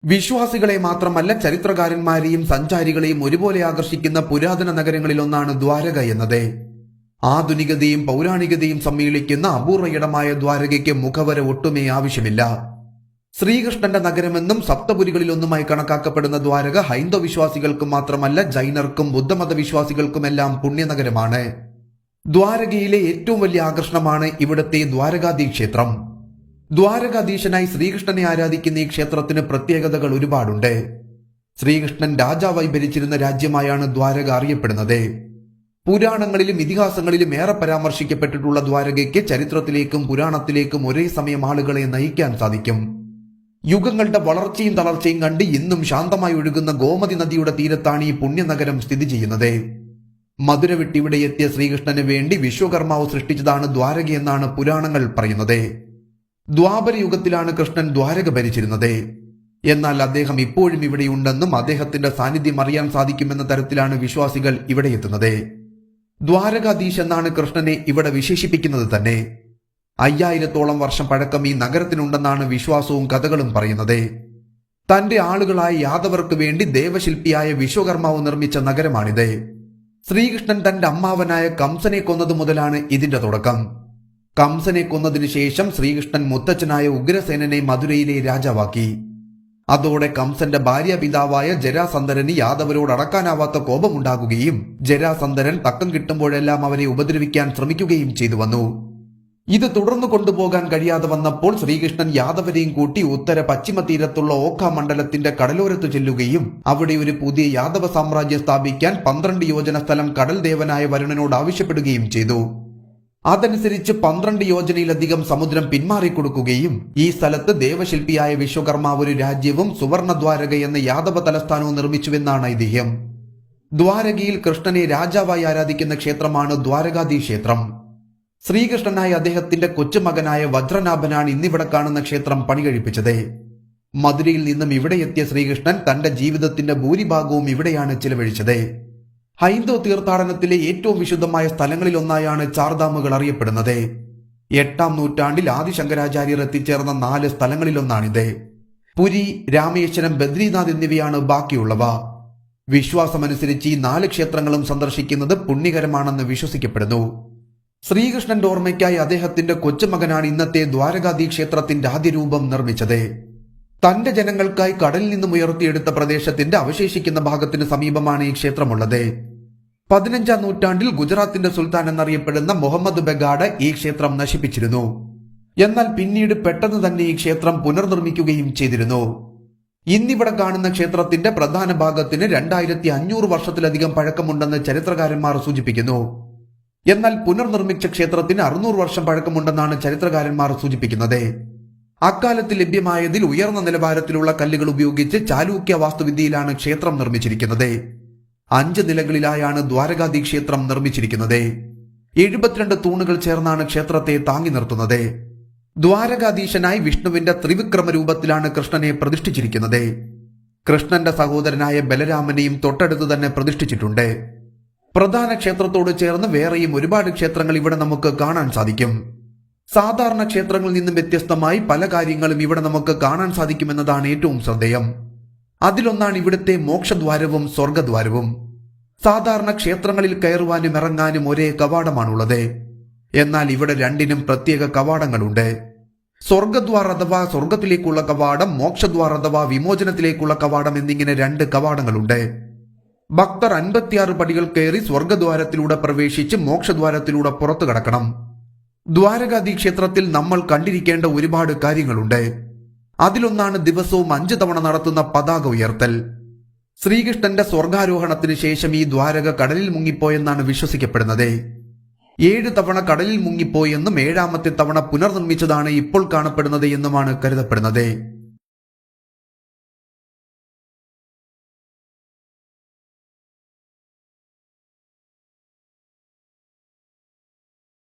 വിശ്വാസികളെ മാത്രമല്ല ചരിത്രകാരന്മാരെയും സഞ്ചാരികളെയും ഒരുപോലെ ആകർഷിക്കുന്ന പുരാതന നഗരങ്ങളിലൊന്നാണ് ദ്വാരക എന്നത്. ആധുനികതയും പൗരാണികതയും സമ്മേളിക്കുന്ന അപൂർവ ഇടമായ ദ്വാരകയ്ക്ക് മുഖവര ഒട്ടുമേ ആവശ്യമില്ല. ശ്രീകൃഷ്ണന്റെ നഗരമെന്നും സപ്തപുരികളിലൊന്നുമായി കണക്കാക്കപ്പെടുന്ന ദ്വാരക ഹൈന്ദവ വിശ്വാസികൾക്കും മാത്രമല്ല ജൈനർക്കും ബുദ്ധമത വിശ്വാസികൾക്കുമെല്ലാം പുണ്യനഗരമാണ്. ദ്വാരകയിലെ ഏറ്റവും വലിയ ആകർഷണമാണ് ഇവിടുത്തെ ദ്വാരകാധീശ ക്ഷേത്രം. ദ്വാരകാധീശനായി ശ്രീകൃഷ്ണനെ ആരാധിക്കുന്ന ഈ ക്ഷേത്രത്തിന് പ്രത്യേകതകൾ ഒരുപാടുണ്ട്. ശ്രീകൃഷ്ണൻ രാജാവായി ഭരിച്ചിരുന്ന രാജ്യമായാണ് ദ്വാരക അറിയപ്പെടുന്നത്. പുരാണങ്ങളിലും ഇതിഹാസങ്ങളിലും ഏറെ പരാമർശിക്കപ്പെട്ടിട്ടുള്ള ദ്വാരകയ്ക്ക് ചരിത്രത്തിലേക്കും പുരാണത്തിലേക്കും ഒരേ സമയം ആളുകളെ നയിക്കാൻ സാധിക്കും. യുഗങ്ങളുടെ വളർച്ചയും തളർച്ചയും കണ്ട് ഇന്നും ശാന്തമായി ഒഴുകുന്ന ഗോമതി നദിയുടെ തീരത്താണ് ഈ പുണ്യനഗരം സ്ഥിതി ചെയ്യുന്നത്. മധുര വിട്ട് ഇവിടെ എത്തിയ ശ്രീകൃഷ്ണന് വേണ്ടി വിശ്വകർമാവ് സൃഷ്ടിച്ചതാണ് ദ്വാരകയെന്നാണ് പുരാണങ്ങൾ പറയുന്നത്. ദ്വാപര യുഗത്തിലാണ് കൃഷ്ണൻ ദ്വാരക ഭരിച്ചിരുന്നത്. എന്നാൽ അദ്ദേഹം ഇപ്പോഴും ഇവിടെയുണ്ടെന്നും അദ്ദേഹത്തിന്റെ സാന്നിധ്യം അറിയാൻ സാധിക്കുമെന്ന തരത്തിലാണ് വിശ്വാസികൾ ഇവിടെ എത്തുന്നത്. ദ്വാരകാധീശ് എന്നാണ് കൃഷ്ണനെ ഇവിടെ വിശേഷിപ്പിക്കുന്നത് തന്നെ. 5000-ഓളം വർഷം പഴക്കം ഈ നഗരത്തിനുണ്ടെന്നാണ് വിശ്വാസവും കഥകളും പറയുന്നത്. തന്റെ ആളുകളായ യാദവർക്ക് വേണ്ടി ദേവശില്പിയായ വിശ്വകർമാവ് നിർമ്മിച്ച നഗരമാണിത്. ശ്രീകൃഷ്ണൻ തന്റെ അമ്മാവനായ കംസനെ കൊന്നതു മുതലാണ് ഇതിന്റെ തുടക്കം. കംസനെ കൊന്നതിനു ശേഷം ശ്രീകൃഷ്ണൻ മുത്തച്ഛനായ ഉഗ്രസേനനെ മധുരയിലെ രാജാവാക്കി. അതോടെ കംസന്റെ ഭാര്യാപിതാവായ ജരാസന്ധരന് യാദവരോട് അടക്കാനാവാത്ത കോപമുണ്ടാകുകയും ജരാസന്ധരൻ തക്കം കിട്ടുമ്പോഴെല്ലാം അവരെ ഉപദ്രവിക്കാൻ ശ്രമിക്കുകയും ചെയ്തു വന്നു. ഇത് തുടർന്നു കൊണ്ടുപോകാൻ കഴിയാതെ വന്നപ്പോൾ ശ്രീകൃഷ്ണൻ യാദവരെയും കൂട്ടി ഉത്തര പശ്ചിമ തീരത്തുള്ള ഓഖ മണ്ഡലത്തിന്റെ കടലോരത്ത് ചെല്ലുകയും അവിടെ ഒരു പുതിയ യാദവ സാമ്രാജ്യം സ്ഥാപിക്കാൻ 12 യോജന സ്ഥലം കടൽ ദേവനായ വരുണനോട് ആവശ്യപ്പെടുകയും ചെയ്തു. അതനുസരിച്ച് 12 യോജനയിലധികം സമുദ്രം പിന്മാറിക്കൊടുക്കുകയും ഈ സ്ഥലത്ത് ദേവശില്പിയായ വിശ്വകർമാവ് ഒരു രാജ്യവും സുവർണദ്വാരക എന്ന യാദവ തലസ്ഥാനവും നിർമ്മിച്ചുവെന്നാണ് ഐതിഹ്യം. ദ്വാരകയിൽ കൃഷ്ണനെ രാജാവായി ആരാധിക്കുന്ന ക്ഷേത്രമാണ് ദ്വാരകാധീശ ക്ഷേത്രം. ശ്രീകൃഷ്ണനായ അദ്ദേഹത്തിന്റെ കൊച്ചുമകനായ വജ്രനാഭനാണ് ഇന്നിവിടെ കാണുന്ന ക്ഷേത്രം പണികഴിപ്പിച്ചത്. മധുരയിൽ നിന്നും ഇവിടെ എത്തിയ ശ്രീകൃഷ്ണൻ തന്റെ ജീവിതത്തിന്റെ ഭൂരിഭാഗവും ഇവിടെയാണ് ചിലവഴിച്ചത്. ഹൈന്ദവ തീർത്ഥാടനത്തിലെ ഏറ്റവും വിശുദ്ധമായ സ്ഥലങ്ങളിലൊന്നായാണ് ചാർധാമുകൾ അറിയപ്പെടുന്നത്. 8-ാം നൂറ്റാണ്ടിൽ ആദിശങ്കരാചാര്യർ എത്തിച്ചേർന്ന 4 സ്ഥലങ്ങളിലൊന്നാണിത്. പുരി, രാമേശ്വരം, ബദ്രീനാഥ് എന്നിവയാണ് ബാക്കിയുള്ളവ. വിശ്വാസമനുസരിച്ച് ഈ 4 ക്ഷേത്രങ്ങളും സന്ദർശിക്കുന്നത് പുണ്യകരമാണെന്ന് വിശ്വസിക്കപ്പെടുന്നു. ശ്രീകൃഷ്ണന്റെ ഓർമ്മയ്ക്കായി അദ്ദേഹത്തിന്റെ കൊച്ചുമകനാണ് ഇന്നത്തെ ദ്വാരകാധീശ ക്ഷേത്രത്തിന്റെ ആദ്യ രൂപം നിർമ്മിച്ചത്. തന്റെ ജനങ്ങൾക്കായി കടലിൽ നിന്നും ഉയർത്തിയെടുത്ത പ്രദേശത്തിന്റെ അവശേഷിക്കുന്ന ഭാഗത്തിന് സമീപമാണ് ഈ ക്ഷേത്രമുള്ളത്. 15-ാം നൂറ്റാണ്ടിൽ ഗുജറാത്തിന്റെ സുൽത്താൻ എന്നറിയപ്പെടുന്ന മുഹമ്മദ് ബെഗാഡ് ഈ ക്ഷേത്രം നശിപ്പിച്ചിരുന്നു. എന്നാൽ പിന്നീട് പെട്ടെന്ന് തന്നെ ഈ ക്ഷേത്രം പുനർനിർമ്മിക്കുകയും ചെയ്തിരുന്നു. ഇന്നിവിടെ കാണുന്ന ക്ഷേത്രത്തിന്റെ പ്രധാന ഭാഗത്തിന് 2500 വർഷത്തിലധികം പഴക്കമുണ്ടെന്ന് ചരിത്രകാരന്മാർ സൂചിപ്പിക്കുന്നു. എന്നാൽ പുനർനിർമ്മിച്ച ക്ഷേത്രത്തിന് 600 വർഷം പഴക്കമുണ്ടെന്നാണ് ചരിത്രകാരന്മാർ സൂചിപ്പിക്കുന്നത്. അക്കാലത്ത് ലഭ്യമായതിൽ ഉയർന്ന നിലവാരത്തിലുള്ള കല്ലുകൾ ഉപയോഗിച്ച് ചാലൂക്യ വാസ്തുവിദ്യയിലാണ് ക്ഷേത്രം നിർമ്മിച്ചിരിക്കുന്നത്. 5 നിലകളിലായാണ് ദ്വാരകാധീശ ക്ഷേത്രം നിർമ്മിച്ചിരിക്കുന്നത്. 72 തൂണുകൾ ചേർന്നാണ് ക്ഷേത്രത്തെ താങ്ങി നിർത്തുന്നത്. ദ്വാരകാധീശനായി വിഷ്ണുവിന്റെ ത്രിവിക്രമ രൂപത്തിലാണ് കൃഷ്ണനെ പ്രതിഷ്ഠിച്ചിരിക്കുന്നത്. കൃഷ്ണന്റെ സഹോദരനായ ബലരാമനെയും തൊട്ടടുത്ത് തന്നെ പ്രതിഷ്ഠിച്ചിട്ടുണ്ട്. പ്രധാന ക്ഷേത്രത്തോട് ചേർന്ന് വേറെയും ഒരുപാട് ക്ഷേത്രങ്ങൾ ഇവിടെ നമുക്ക് കാണാൻ സാധിക്കും. സാധാരണ ക്ഷേത്രങ്ങളിൽ നിന്നും വ്യത്യസ്തമായി പല കാര്യങ്ങളും ഇവിടെ നമുക്ക് കാണാൻ സാധിക്കുമെന്നതാണ് ഏറ്റവും ശ്രദ്ധേയം. അതിലൊന്നാണ് ഇവിടുത്തെ മോക്ഷദ്വാരവും സ്വർഗദ്വാരവും. സാധാരണ ക്ഷേത്രങ്ങളിൽ കയറുവാനും ഇറങ്ങാനും ഒരേ കവാടമാണുള്ളത്. എന്നാൽ ഇവിടെ രണ്ടിനും പ്രത്യേക കവാടങ്ങളുണ്ട്. സ്വർഗദ്വാർ അഥവാ സ്വർഗത്തിലേക്കുള്ള കവാടം, മോക്ഷദ്വാർ അഥവാ വിമോചനത്തിലേക്കുള്ള കവാടം എന്നിങ്ങനെ 2 കവാടങ്ങളുണ്ട്. ഭക്തർ 56 പടികൾ കയറി സ്വർഗദ്വാരത്തിലൂടെ പ്രവേശിച്ച് മോക്ഷദ്വാരത്തിലൂടെ പുറത്തു കടക്കണം. ദ്വാരകാധീശ ക്ഷേത്രത്തിൽ നമ്മൾ കണ്ടിരിക്കേണ്ട ഒരുപാട് കാര്യങ്ങളുണ്ട്. അതിലൊന്നാണ് ദിവസവും 5 തവണ നടത്തുന്ന പതാക ഉയർത്തൽ. ശ്രീകൃഷ്ണന്റെ സ്വർഗാരോഹണത്തിന് ശേഷം ഈ ദ്വാരക കടലിൽ മുങ്ങിപ്പോയെന്നാണ് വിശ്വസിക്കപ്പെടുന്നത്. 7 തവണ കടലിൽ മുങ്ങിപ്പോയെന്നും 7-ാമത്തെ തവണ പുനർനിർമ്മിച്ചതാണ് ഇപ്പോൾ കാണപ്പെടുന്നത് എന്നുമാണ് കരുതപ്പെടുന്നത്.